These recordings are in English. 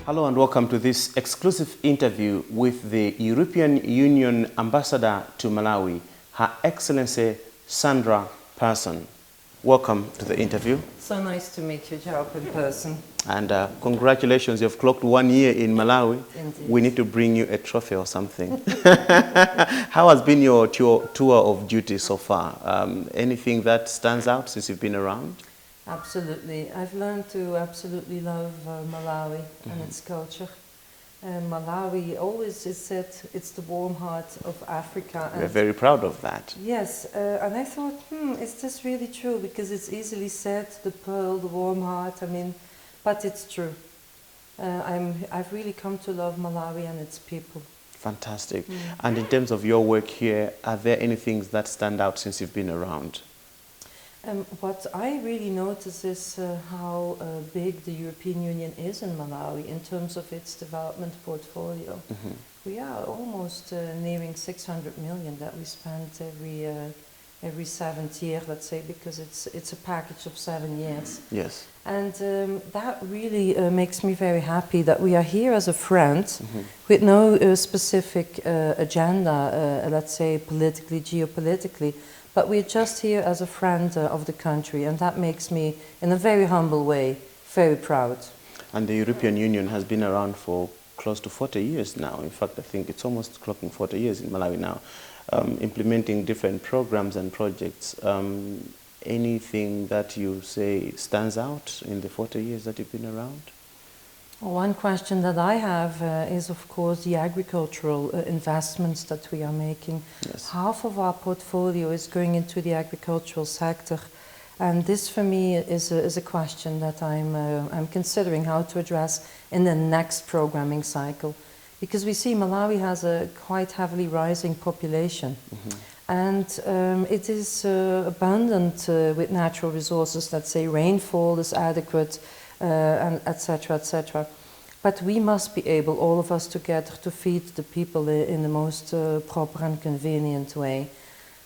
Hello and welcome to this exclusive interview with the European Union Ambassador to Malawi, Her Excellency Sandra Paesen. Welcome to the interview. So nice to meet you, Joab, in person. And congratulations, you've clocked 1 year in Malawi. Indeed. We need to bring you a trophy or something. How has been your tour of duty so far? Anything that stands out since you've been around? Absolutely. I've learned to absolutely love Malawi and its culture. Malawi always is said it's the warm heart of Africa. We're very proud of that. Yes, and I thought, is this really true? Because it's easily said, the pearl, the warm heart, but it's true. I've really come to love Malawi and its people. Fantastic. And in terms of your work here, are there any things that stand out since you've been around? What I really notice is how big the European Union is in Malawi in terms of its development portfolio. We are almost nearing 600 million that we spend every 7th year, let's say, because it's a package of 7 years. Yes. And that really makes me very happy that we are here as a friend with no specific agenda, let's say politically, geopolitically, but we're just here as a friend of the country, and that makes me, in a very humble way, very proud. And the European Union has been around for close to 40 years now. In fact, I think it's almost clocking 40 years in Malawi now, implementing different programs and projects. Anything that you say stands out in the 40 years that you've been around? One question that I have is, of course, the agricultural investments that we are making. Yes. Half of our portfolio is going into the agricultural sector, and this, for me, is a question that I'm considering how to address in the next programming cycle, because we see Malawi has a quite heavily rising population, and it is abundant with natural resources. Let's say rainfall is adequate. And etc., etc. But we must be able, all of us together, to feed the people in the most proper and convenient way.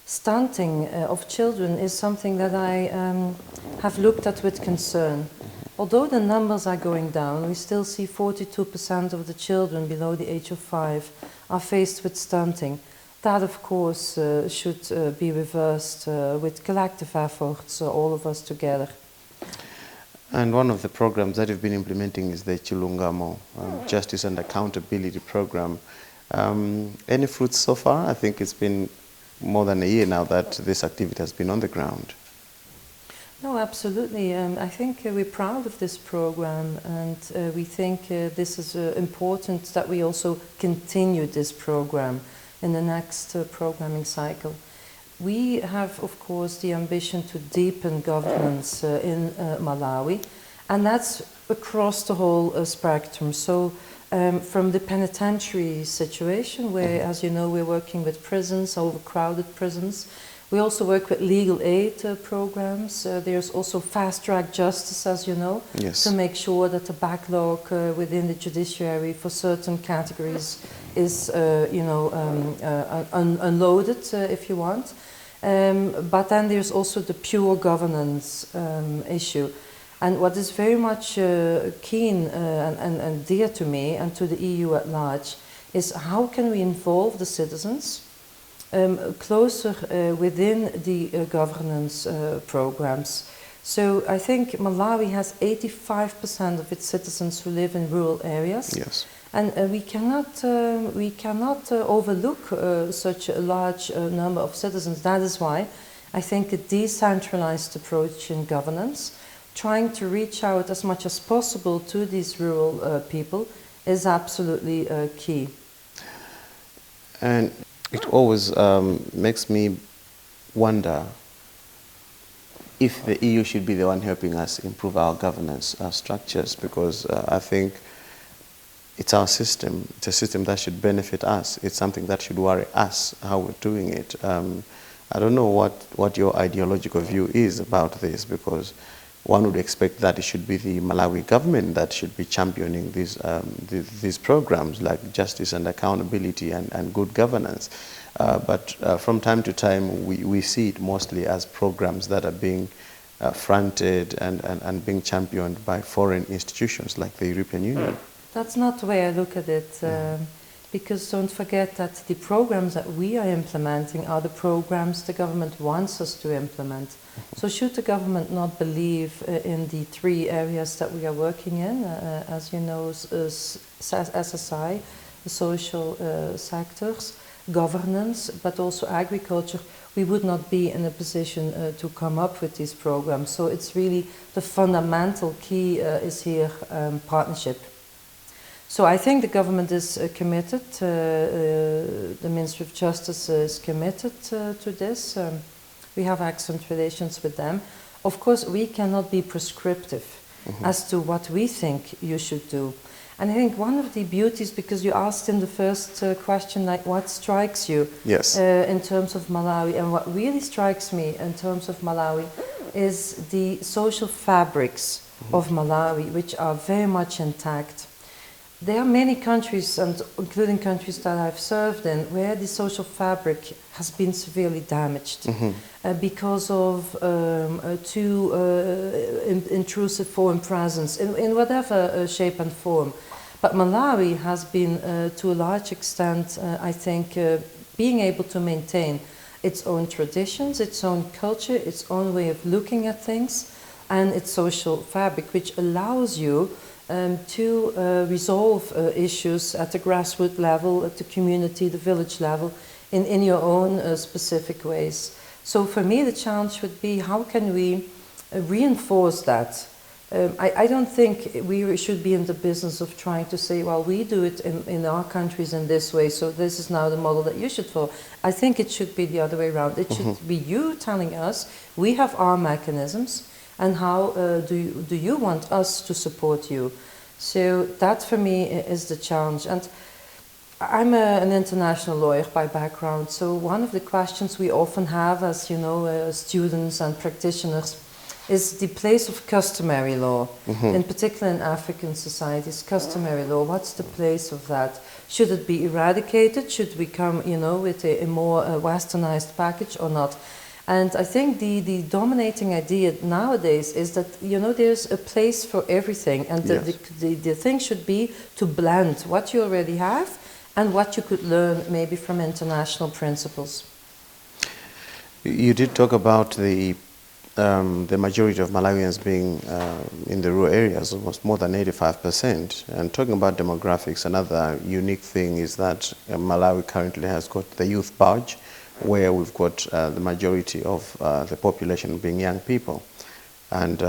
Stunting of children is something that I have looked at with concern. Although the numbers are going down, we still see 42% of the children below the age of 5 are faced with stunting. That, of course, should be reversed with collective efforts, all of us together. And one of the programs that you've been implementing is the Chilungamo, Justice and Accountability Program. Any fruits so far? I think it's been more than a year now that this activity has been on the ground. No, absolutely. I think we're proud of this program, and we think this is important that we also continue this program in the next programming cycle. We have, of course, the ambition to deepen governance in Malawi, and that's across the whole spectrum. So from the penitentiary situation, where, as you know, we're working with prisons, overcrowded prisons. We also work with legal aid programs. There's also fast-track justice, as you know, yes, to make sure that the backlog within the judiciary for certain categories is, unloaded, if you want. But then there's also the pure governance issue. And what is very much keen and dear to me and to the EU at large is how can we involve the citizens closer within the governance programs. So I think Malawi has 85% of its citizens who live in rural areas. Yes. And we cannot overlook such a large number of citizens. That is why I think a decentralized approach in governance, trying to reach out as much as possible to these rural people, is absolutely key. And it always makes me wonder if the EU should be the one helping us improve our governance structures, because I think it's our system. It's a system that should benefit us. It's something that should worry us, how we're doing it. I don't know what your ideological view is about this, because one would expect that it should be the Malawi government that should be championing these programs like justice and accountability and good governance. But from time to time, we see it mostly as programs that are being fronted and being championed by foreign institutions like the European Union. That's not the way I look at it. Because don't forget that the programs that we are implementing are the programs the government wants us to implement. So should the government not believe in the 3 areas that we are working in, as you know, SSI, the social sectors, governance, but also agriculture, we would not be in a position to come up with these programs. So it's really the fundamental key is here partnership. So I think the government is committed, the Ministry of Justice is committed to this. We have excellent relations with them. Of course, we cannot be prescriptive as to what we think you should do. And I think one of the beauties, because you asked in the first question, like what strikes you in terms of Malawi, and what really strikes me in terms of Malawi is the social fabrics of Malawi, which are very much intact. There are many countries, and including countries that I've served in, where the social fabric has been severely damaged because of too intrusive foreign presence in whatever shape and form. But Malawi has been, to a large extent, I think, being able to maintain its own traditions, its own culture, its own way of looking at things, and its social fabric, which allows you to resolve issues at the grassroots level, at the community, the village level, in your own specific ways. So for me, the challenge would be, how can we reinforce that? I don't think we should be in the business of trying to say, well, we do it in our countries in this way, so this is now the model that you should follow. I think it should be the other way around. It should be you telling us, we have our mechanisms, and how do you want us to support you? So that for me is the challenge. And I'm an international lawyer by background, so one of the questions we often have as, you know, students and practitioners is the place of customary law, in particular in African societies. Customary law, what's the place of that? Should it be eradicated? Should we come, you know, with a more westernized package or not? And I think the dominating idea nowadays is that, you know, there's a place for everything, and the thing should be to blend what you already have and what you could learn maybe from international principles. You did talk about the majority of Malawians being in the rural areas, almost more than 85%. And talking about demographics, another unique thing is that Malawi currently has got the youth budge, where we've got the majority of the population being young people. And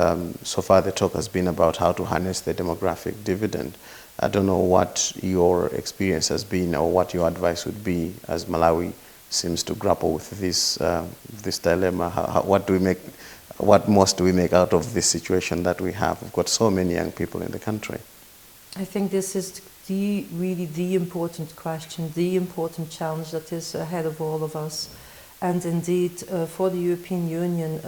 so far the talk has been about how to harness the demographic dividend. I don't know what your experience has been or what your advice would be as Malawi seems to grapple with this this dilemma. What most do we make out of this situation that we have? We've got so many young people in the country. I think this is really the important question, the important challenge that is ahead of all of us. And indeed, for the European Union,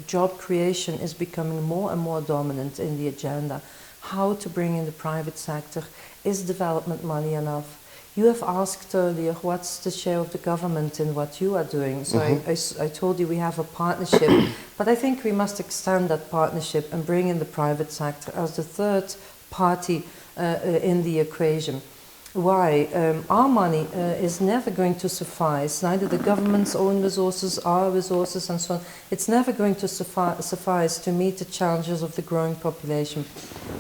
job creation is becoming more and more dominant in the agenda. How to bring in the private sector? Is development money enough? You have asked earlier, what's the share of the government in what you are doing? So I told you we have a partnership, but I think we must extend that partnership and bring in the private sector as the third party in the equation. Why? Our money is never going to suffice, neither the government's own resources, our resources and so on. It's never going to suffice to meet the challenges of the growing population.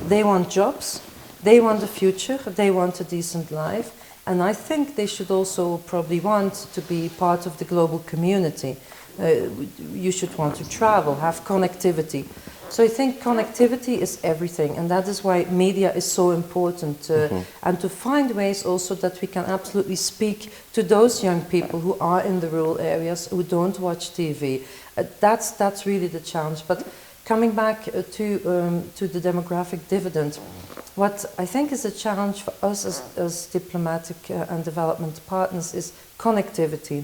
They want jobs, they want a future, they want a decent life, and I think they should also probably want to be part of the global community. You should want to travel, have connectivity. So I think connectivity is everything, and that is why media is so important, and to find ways also that we can absolutely speak to those young people who are in the rural areas, who don't watch TV. That's really the challenge. But coming back to the demographic dividend, what I think is a challenge for us as diplomatic and development partners is connectivity.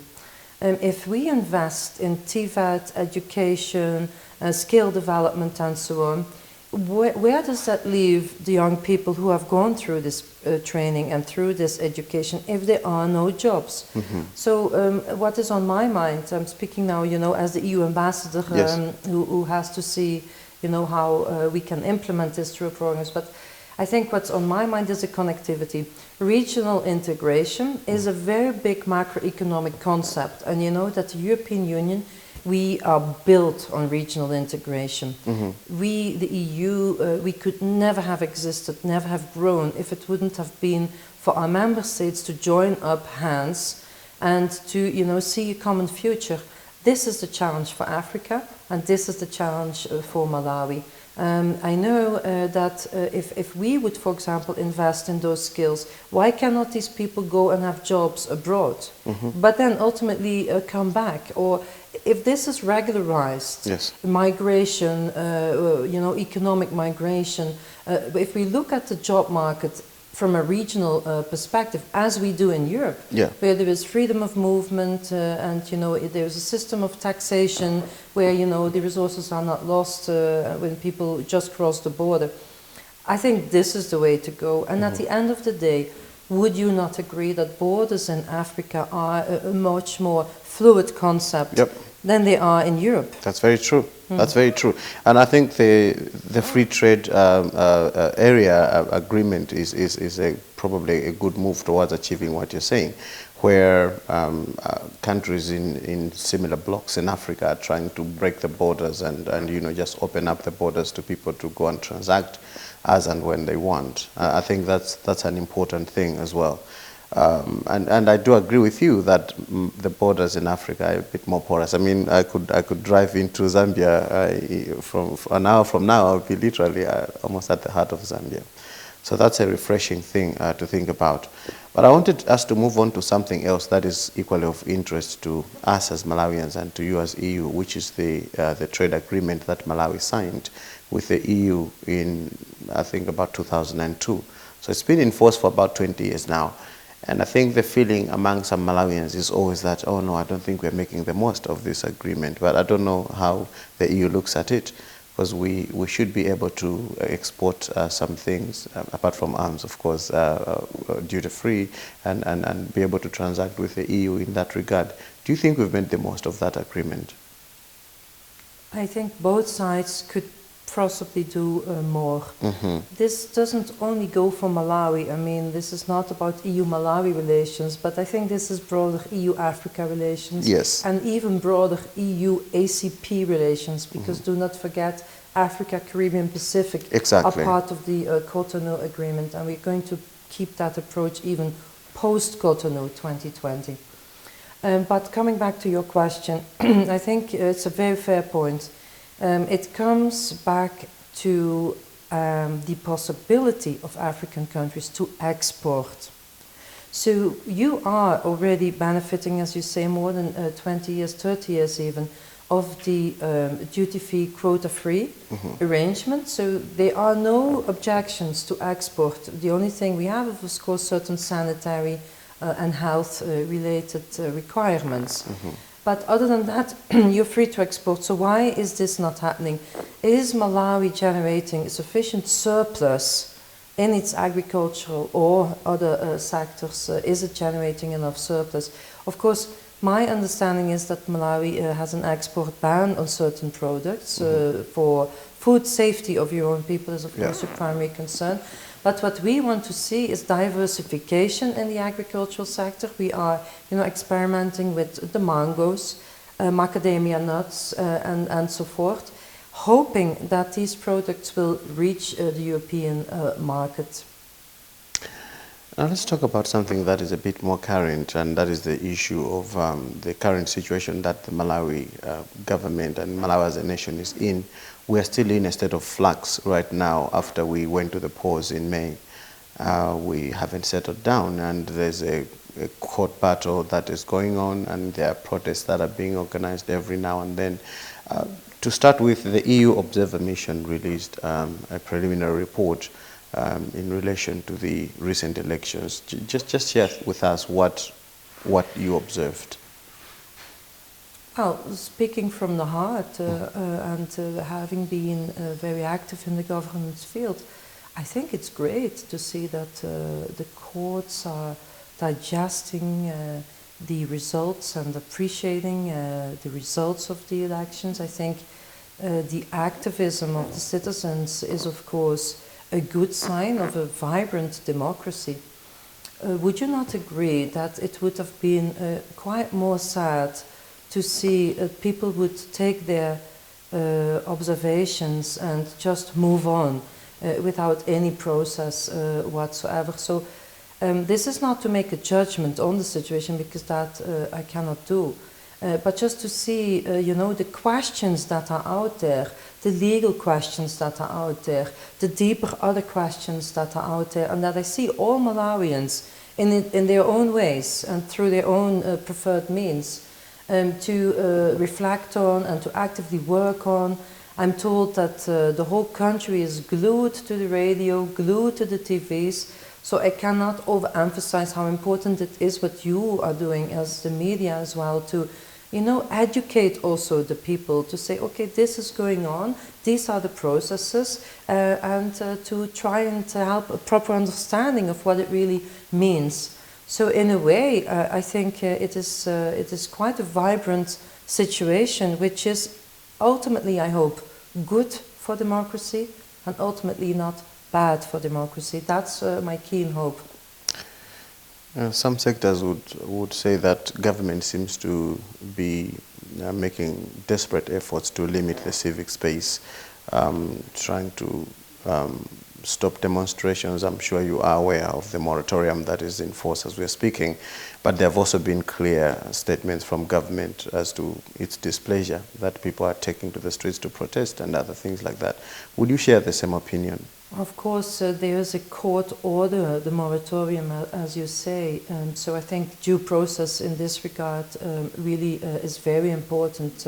If we invest in TVET, education, skill development and so on, where does that leave the young people who have gone through this training and through this education if there are no jobs? So what is on my mind, I'm speaking now, you know, as the EU ambassador who has to see, you know, how we can implement this through programs, but I think what's on my mind is the connectivity. Regional integration is a very big macroeconomic concept, and you know that the European Union, we are built on regional integration. We, the EU, we could never have existed, never have grown if it wouldn't have been for our member states to join up hands and to, you know, see a common future. This is the challenge for Africa, and this is the challenge for Malawi. I know that if we would, for example, invest in those skills, why cannot these people go and have jobs abroad, but then ultimately come back? Or if this is regularized, Yes. migration, you know, economic migration, if we look at the job market from a regional perspective, as we do in Europe, where there is freedom of movement and, you know, there's a system of taxation where, you know, the resources are not lost when people just cross the border. I think this is the way to go. And at the end of the day, would you not agree that borders in Africa are a much more fluid concept than they are in Europe? That's very true. That's very true. And I think the free trade area agreement is probably a good move towards achieving what you're saying, where countries in similar blocks in Africa are trying to break the borders and you know, just open up the borders to people to go and transact as and when they want. I think that's an important thing as well. And I do agree with you that the borders in Africa are a bit more porous. I mean, I could drive into Zambia from an hour from now. I'll be literally almost at the heart of Zambia. So that's a refreshing thing to think about. But I wanted us to move on to something else that is equally of interest to us as Malawians and to you as EU, which is the trade agreement that Malawi signed with the EU in, I think, about 2002. So it's been in force for about 20 years now. And I think the feeling among some Malawians is always that, oh no, I don't think we're making the most of this agreement. But I don't know how the EU looks at it, because we should be able to export some things, apart from arms, of course, duty-free, and be able to transact with the EU in that regard. Do you think we've made the most of that agreement? I think both sides could possibly do more. This doesn't only go for Malawi. I mean, this is not about EU-Malawi relations, but I think this is broader EU-Africa relations. Yes. And even broader EU-ACP relations, because do not forget, Africa, Caribbean, Pacific are part of the Cotonou Agreement, and we're going to keep that approach even post-Cotonou 2020. But coming back to your question, I think it's a very fair point. It comes back to the possibility of African countries to export. So you are already benefiting, as you say, more than 20 years, 30 years even, of the duty-free, quota-free arrangement. So there are no objections to export. The only thing we have is, of course, certain sanitary and health-related requirements. But other than that, you're free to export. So why is this not happening? Is Malawi generating a sufficient surplus in its agricultural or other sectors? Is it generating enough surplus? Of course, my understanding is that Malawi has an export ban on certain products. For food safety of your own people is, of course, a primary concern. But what we want to see is diversification in the agricultural sector. We are, you know, experimenting with the mangoes, macadamia nuts, and so forth, hoping that these products will reach the European market. Now let's talk about something that is a bit more current, and that is the issue of the current situation that the Malawi government and Malawi as a nation is in. We are still in a state of flux right now after we went to the polls in May. We haven't settled down, and there's a court battle that is going on, and there are protests that are being organized every now and then. To start with, the EU Observer Mission released a preliminary report in relation to the recent elections. Just share with us what you observed. Well, speaking from the heart and having been very active in the governance field, I think it's great to see that the courts are digesting the results and appreciating the results of the elections. I think the activism of the citizens is, of course, a good sign of a vibrant democracy. Would you not agree that it would have been quite more sad to see people would take their observations and just move on without any process whatsoever? So this is not to make a judgment on the situation, because that I cannot do. But just to see, the questions that are out there, the legal questions that are out there, the deeper other questions that are out there, and that I see all Malawians in their own ways and through their own preferred means to reflect on and to actively work on. I'm told that the whole country is glued to the radio, glued to the TVs. So I cannot overemphasize how important it is what you are doing as the media as well, to educate also the people, to say, okay, this is going on, these are the processes, and to try and to help a proper understanding of what it really means. So in a way, I think it is quite a vibrant situation, which is ultimately, I hope, good for democracy and ultimately not bad for democracy. That's my keen hope. Some sectors would say that government seems to be making desperate efforts to limit the civic space, trying to stop demonstrations. I'm sure you are aware of the moratorium that is in force as we're speaking, but there have also been clear statements from government as to its displeasure that people are taking to the streets to protest and other things like that. Would you share the same opinion? Of course, there is a court order, the moratorium, as you say, so I think due process in this regard really is very important.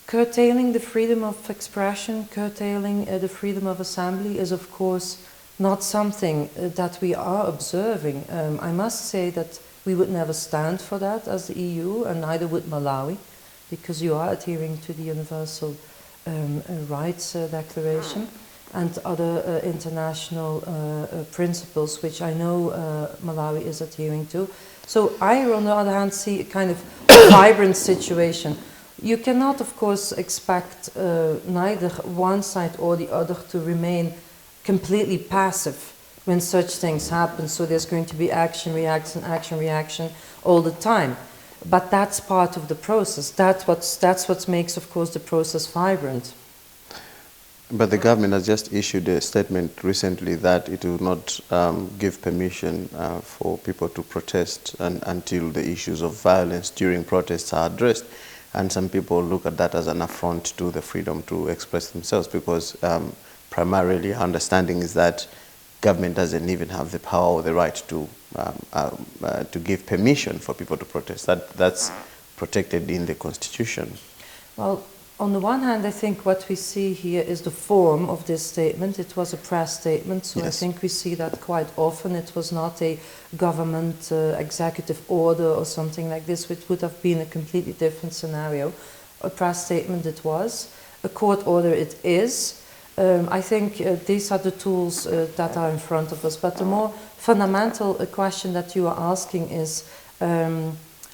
Curtailing the freedom of expression, curtailing the freedom of assembly is of course not something that we are observing. I must say that we would never stand for that as the EU, and neither would Malawi, because you are adhering to the Universal Rights Declaration and other international principles, which I know Malawi is adhering to. So I, on the other hand, see a kind of vibrant situation. You cannot, of course, expect neither one side or the other to remain completely passive when such things happen. So there's going to be action, reaction all the time. But that's part of the process. That's what makes, of course, the process vibrant. But the government has just issued a statement recently that it will not give permission for people to protest until the issues of violence during protests are addressed. And some people look at that as an affront to the freedom to express themselves, because primarily our understanding is that government doesn't even have the power or the right to give permission for people to protest. That's protected in the Constitution. Well, on the one hand, I think what we see here is the form of this statement. It was a press statement, so yes. I think we see that quite often. It was not a government executive order or something like this, which would have been a completely different scenario. A press statement it was. A court order it is. I think these are the tools that are in front of us. But the more fundamental question that you are asking is,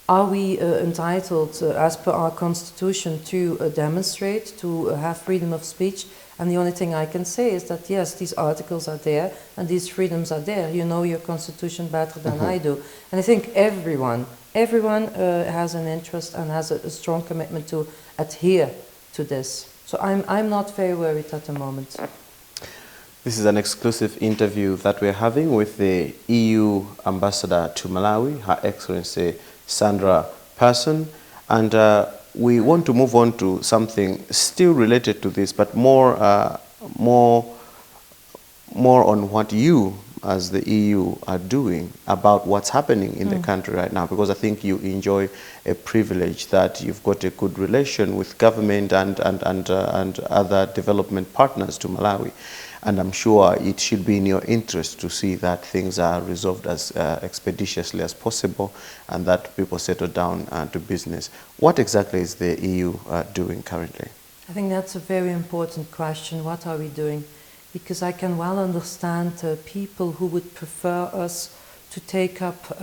are we entitled, as per our constitution, to demonstrate, to have freedom of speech? And the only thing I can say is that, yes, these articles are there and these freedoms are there. You know your constitution better than I do. And I think everyone has an interest and has a strong commitment to adhere to this. So I'm not very worried at the moment. This is an exclusive interview that we're having with the EU ambassador to Malawi, Her Excellency Sandra Paesen, and we want to move on to something still related to this, but more on what you as the EU are doing about what's happening in the country right now, because I think you enjoy a privilege that you've got a good relation with government and other development partners to Malawi. And I'm sure it should be in your interest to see that things are resolved as expeditiously as possible and that people settle down to business. What exactly is the EU doing currently? I think that's a very important question. What are we doing? Because I can well understand people who would prefer us to take up,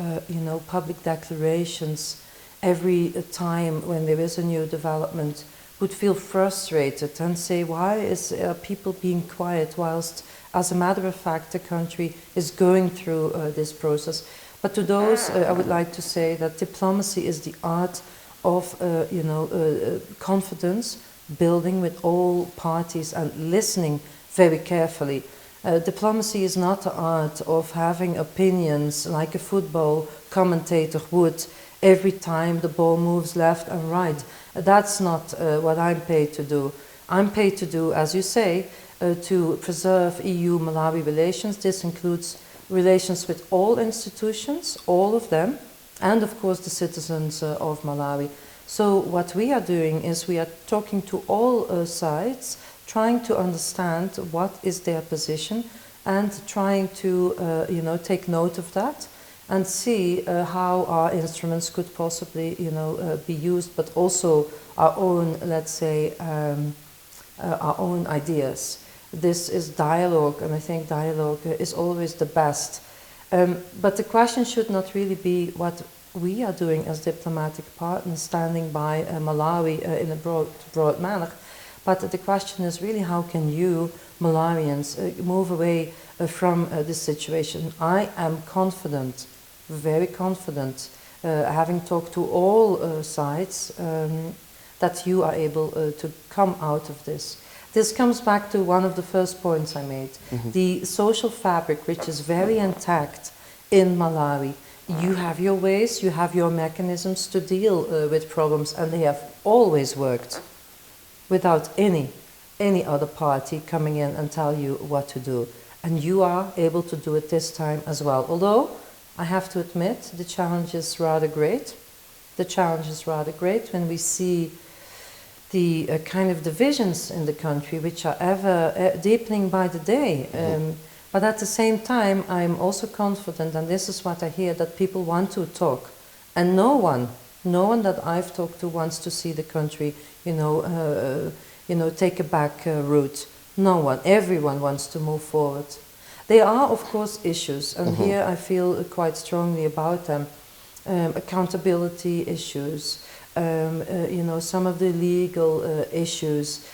public declarations every time when there is a new development, would feel frustrated and say, why is people being quiet whilst, as a matter of fact, the country is going through this process. But to those, I would like to say that diplomacy is the art of, confidence building with all parties and listening very carefully. Diplomacy is not the art of having opinions like a football commentator would every time the ball moves left and right. That's not what I'm paid to do. I'm paid to do, as you say, to preserve EU-Malawi relations. This includes relations with all institutions, all of them, and of course the citizens of Malawi. So what we are doing is we are talking to all sides, trying to understand what is their position and trying to take note of that and see how our instruments could possibly be used, but also our own, let's say, our own ideas. This is dialogue, and I think dialogue is always the best. But the question should not really be what we are doing as diplomatic partners, standing by Malawi in a broad manner. But the question is really, how can you, Malawians, move away from this situation? I am confident, very confident, having talked to all sides, that you are able to come out of this. This comes back to one of the first points I made. Mm-hmm. The social fabric, which is very intact in Malawi. You have your ways, you have your mechanisms to deal with problems, and they have always worked without any other party coming in and tell you what to do. And you are able to do it this time as well. Although, I have to admit, the challenge is rather great. The challenge is rather great when we see the kind of divisions in the country, which are ever deepening by the day. But at the same time, I'm also confident, and this is what I hear, that people want to talk. And no one that I've talked to wants to see the country, take a back route. No one. Everyone wants to move forward. There are, of course, issues, and here I feel quite strongly about them. Accountability issues, some of the legal issues,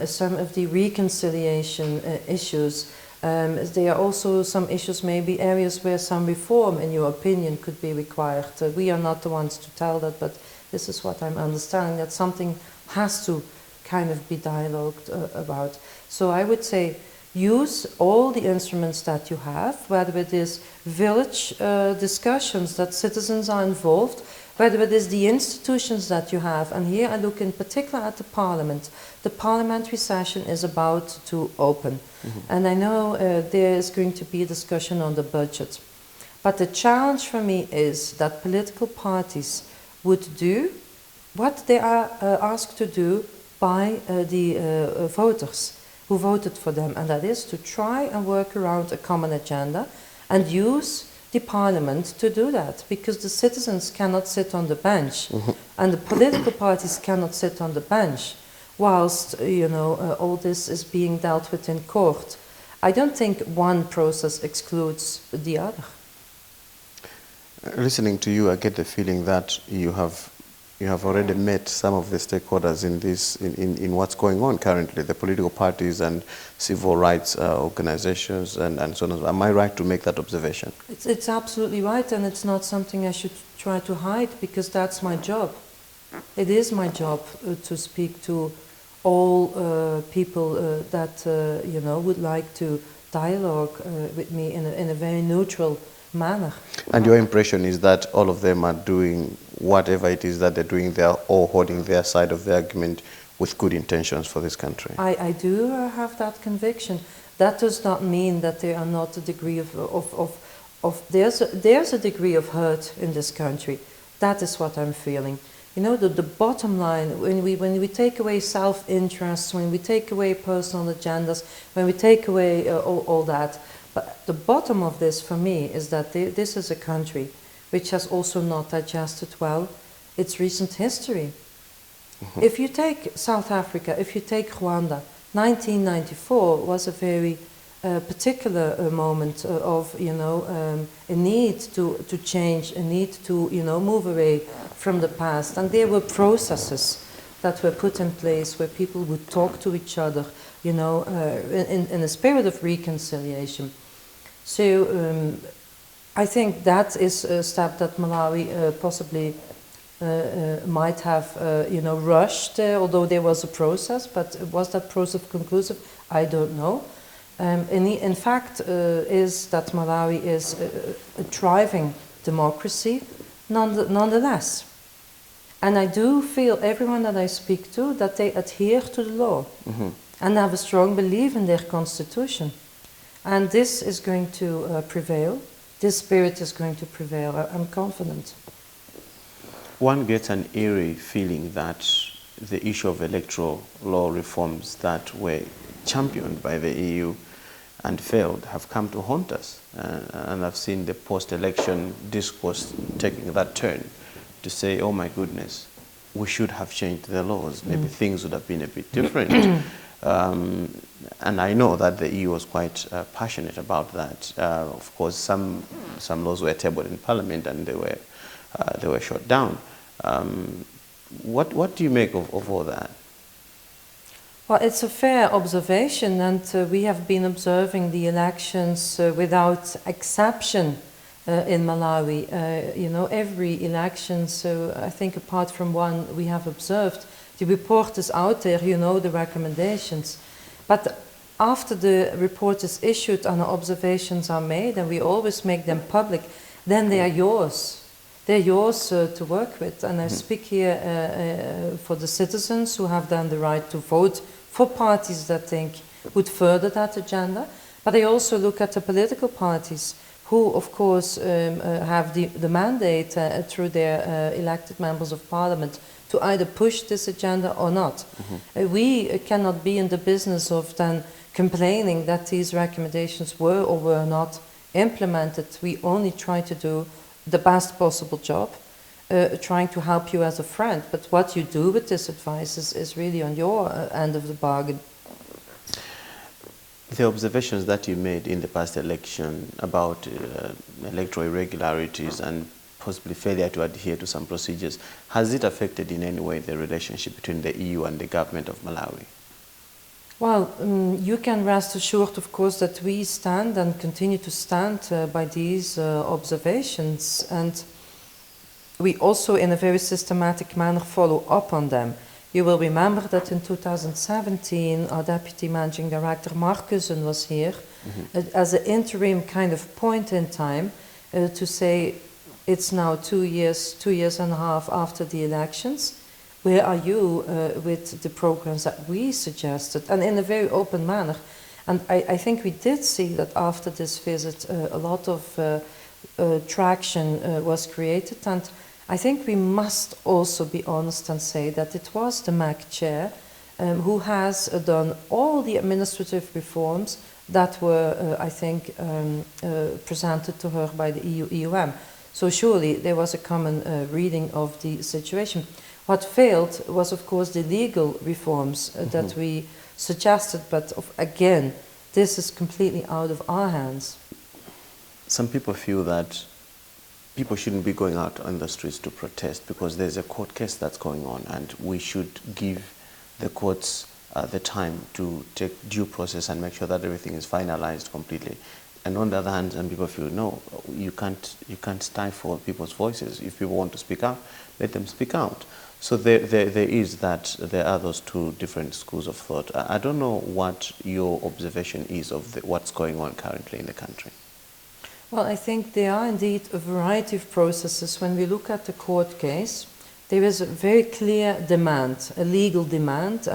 some of the reconciliation issues. There are also some issues, maybe areas where some reform, in your opinion, could be required. We are not the ones to tell that, but this is what I'm understanding, that something has to kind of be dialogued about. So I would say use all the instruments that you have, whether it is village discussions that citizens are involved, whether it is the institutions that you have. And here I look in particular at the parliament. The parliamentary session is about to open. And I know there is going to be a discussion on the budget. But the challenge for me is that political parties would do what they are asked to do by the voters who voted for them, and that is to try and work around a common agenda and use the parliament to do that, because the citizens cannot sit on the bench and the political parties cannot sit on the bench whilst all this is being dealt with in court. I don't think one process excludes the other. Listening to you, I get the feeling that you have already met some of the stakeholders in what's going on currently, the political parties and civil rights organizations and so on. Am I right to make that observation? It's absolutely right, and it's not something I should try to hide, because that's my job. It is my job to speak to all people that would like to dialogue with me in a very neutral manner. And your impression is that all of them are doing whatever it is that they're doing, they're all holding their side of the argument with good intentions for this country? I do have that conviction. That does not mean that there are not a degree of there's a degree of hurt in this country. That is what I'm feeling. The bottom line, when we take away self-interest, when we take away personal agendas, when we take away all that, but the bottom of this for me is that this is a country which has also not digested well its recent history. If you take South Africa, if you take Rwanda, 1994 was a very particular moment of a need to change, a need to move away from the past, and there were processes that were put in place where people would talk to each other, you know, in a spirit of reconciliation. So I think that is a step that Malawi possibly might have, you know, rushed, although there was a process, but was that process conclusive? I don't know. In fact, is that Malawi is a thriving democracy, nonetheless. And I do feel, everyone that I speak to, that they adhere to the law and have a strong belief in their constitution. And this is going to prevail. This spirit is going to prevail, I'm confident. One gets an eerie feeling that the issue of electoral law reforms that were championed by the EU and failed have come to haunt us. And I've seen the post-election discourse taking that turn to say, oh my goodness, we should have changed the laws. Maybe things would have been a bit different. And I know that the EU was quite passionate about that. Of course, some laws were tabled in Parliament and they were shot down. What do you make of all that? Well, it's a fair observation, and we have been observing the elections without exception in Malawi. You know, every election, so I think apart from one we have observed, the report is out there, you know, the recommendations. But after the report is issued and observations are made, and we always make them public, then they are yours. They're yours to work with. And I speak here for the citizens who have then the right to vote for parties that think would further that agenda. But I also look at the political parties who, of course, have the mandate through their elected members of parliament to either push this agenda or not. We cannot be in the business of then complaining that these recommendations were or were not implemented. We only try to do the best possible job, trying to help you as a friend. But what you do with this advice is really on your end of the bargain. The observations that you made in the past election about electoral irregularities and possibly failure to adhere to some procedures, has it affected in any way the relationship between the EU and the government of Malawi? Well, you can rest assured, of course, that we stand and continue to stand by these observations, and we also, in a very systematic manner, follow up on them. You will remember that in 2017, our Deputy Managing Director, Markussen, was here as an interim kind of point in time to say, it's now 2 years and a half after the elections. Where are you with the programs that we suggested? And in a very open manner. And I think we did see that after this visit, a lot of traction was created. And I think we must also be honest and say that it was the MAC chair who has done all the administrative reforms that were, I think, presented to her by the EUM. So surely there was a common reading of the situation. What failed was, of course, the legal reforms that we suggested, but again, this is completely out of our hands. Some people feel that people shouldn't be going out on the streets to protest because there's a court case that's going on, and we should give the courts the time to take due process and make sure that everything is finalized completely. And on the other hand, some people feel, no, you can't stifle people's voices. If people want to speak out, let them speak out. So there are those two different schools of thought. I don't know what your observation is of what's going on currently in the country. Well, I think there are indeed a variety of processes. When we look at the court case, there is a very clear demand, a legal demand,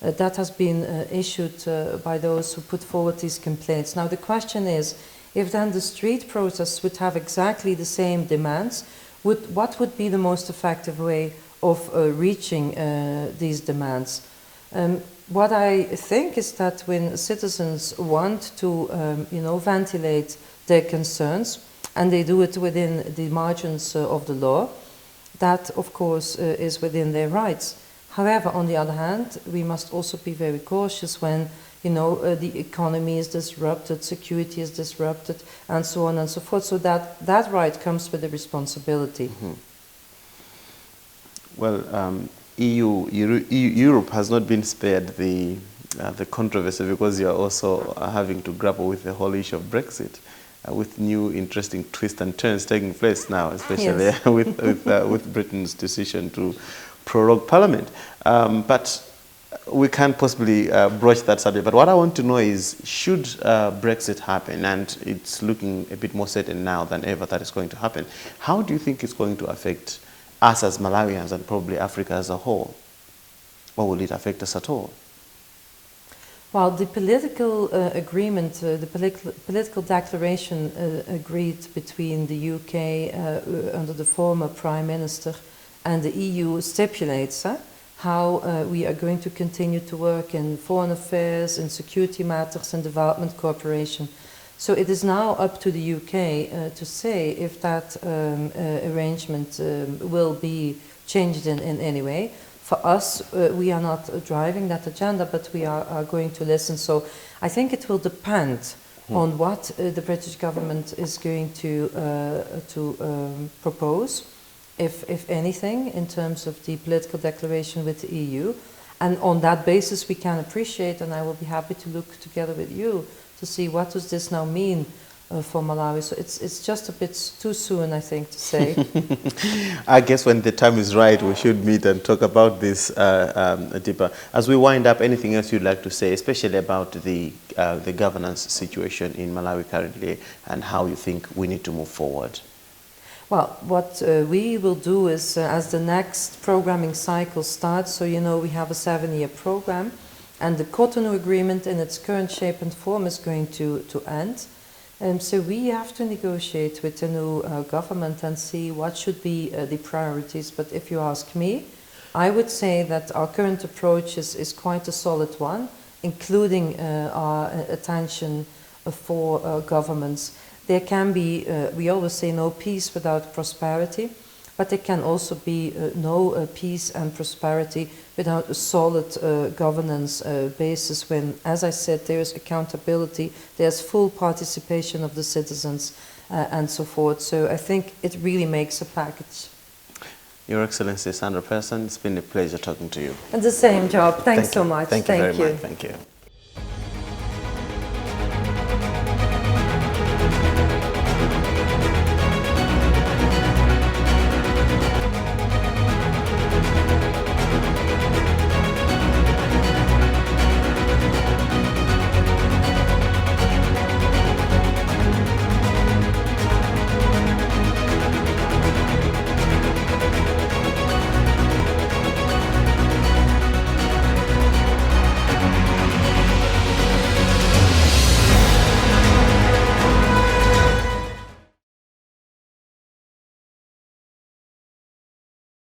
that has been issued by those who put forward these complaints. Now the question is, if then the street process would have exactly the same demands, what would be the most effective way of reaching these demands? What I think is that when citizens want to ventilate their concerns, and they do it within the margins of the law, that of course is within their rights. However, on the other hand, we must also be very cautious when the economy is disrupted, security is disrupted, and so on and so forth. So that right comes with a responsibility. Well, Europe has not been spared the controversy, because you are also having to grapple with the whole issue of Brexit, with new interesting twists and turns taking place now, especially Yes. with Britain's decision to prorogue Parliament. But we can't possibly broach that subject. But what I want to know is, should Brexit happen, and it's looking a bit more certain now than ever that it's going to happen, how do you think it's going to affect us as Malawians and probably Africa as a whole? Or will it affect us at all? Well, the political agreement, the political declaration agreed between the UK under the former Prime Minister and the EU stipulates how we are going to continue to work in foreign affairs, in security matters and development cooperation. So it is now up to the UK to say if that arrangement will be changed in any way. For us, we are not driving that agenda, but we are going to listen. So I think it will depend on what the British government is going to propose, if anything, in terms of the political declaration with the EU. And on that basis, we can appreciate, and I will be happy to look together with you to see what does this now mean for Malawi. So it's just a bit too soon, I think, to say. I guess when the time is right, we should meet and talk about this deeper. As we wind up, anything else you'd like to say, especially about the governance situation in Malawi currently, and how you think we need to move forward? Well, what we will do is, as the next programming cycle starts, so you know we have a 7-year program, and the Cotonou Agreement in its current shape and form is going to end. So we have to negotiate with the new government and see what should be the priorities. But if you ask me, I would say that our current approach is quite a solid one, including our attention for governments. There can be, we always say, no peace without prosperity, but there can also be no peace and prosperity without a solid governance basis when, as I said, there is accountability, there's full participation of the citizens and so forth. So I think it really makes a package. Your Excellency, Sandra Paesen, it's been a pleasure talking to you. And the same, Joab. Thanks so much. Thank you very much. Thank you.